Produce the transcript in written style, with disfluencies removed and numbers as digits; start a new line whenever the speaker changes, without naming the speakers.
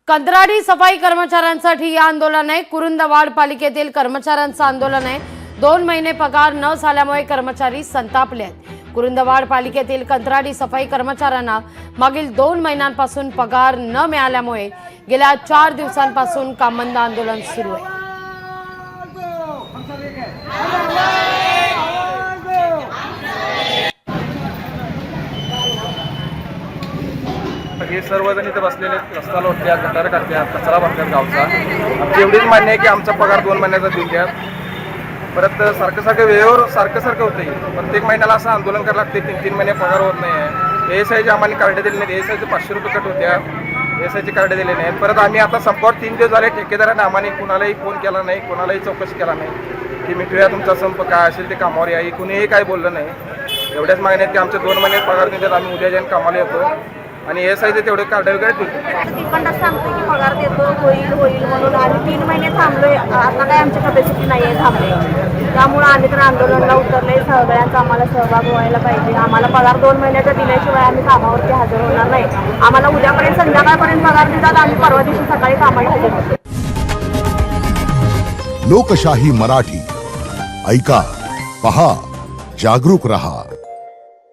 कंत्राटी सफाई कर्मचाऱ्यांसाठी हे आंदोलन आहे। कुरुंदवाड पालिकेतील कर्मचाऱ्यांचं आंदोलन आहे। 2 महिने पगार न झाल्यामुळे कर्मचारी संतापले आहेत। कुरुंदवाड पालिकेतील कंत्राटी सफाई कर्मचाऱ्यांना मागील 2 महिन्यांपासून पगार न मिळाल्यामुळे गेल्या 4 दिवसांपासून काम बंद आंदोलन सुरू आहे।
हे सर्वजण इथे बसलेले रस्ता लोटतात, गटार काढतात, कचरा भरतात गावचा। आमची एवढीच मान्य आहे की आमचा पगार 2 महिन्याचा देऊन द्या। परत सारखं वेळेवर सारखं होतंय। प्रत्येक महिन्याला असं आंदोलन करावं लागते। 3-3 महिने पगार होत नाही आहे। ASIचे आम्हाला कार्ड दिले नाहीत। ASIचे 500 रुपये कट होत्या, ASIचे कार्ड दिले नाहीत। परत आम्ही आता संपावर 3 दिवस झाले। ठेकेदाराने आम्हाला कुणालाही फोन केला नाही, कोणालाही चौकशी केला नाही की मिटूया तुमचा संप, काय असेल ते कामावर या। कुणीही काय बोललं नाही। एवढ्याच मागण्या आहेत की आमचे 2 महिने पगार देतात, आम्ही उद्या जाऊन कामाला येतो आणि ASIचे तेवढे कार्ड वगैरे देतो।
तिकडनं सांगतो की पगार देतो, होईल म्हणून आम्ही 3 महिने थांबलोय। आता काय आमची कॅपॅसिटी नाही आहे थांबले, त्यामुळे आम्ही तर आंदोलनाला उतरले। सगळ्यांचा आम्हाला सहभाग व्हायला पाहिजे। आम्हाला पगार 2 महिन्याचा दिल्याशिवाय आम्ही कामावरती हजर होणार नाही। आम्हाला उद्यापर्यंत संध्याकाळपर्यंत पगार देतात, आम्ही परवा दिवशी सकाळी कामाला हजर होतो।
लोकशाही मराठी ऐका, पहा, जागरूक रहा।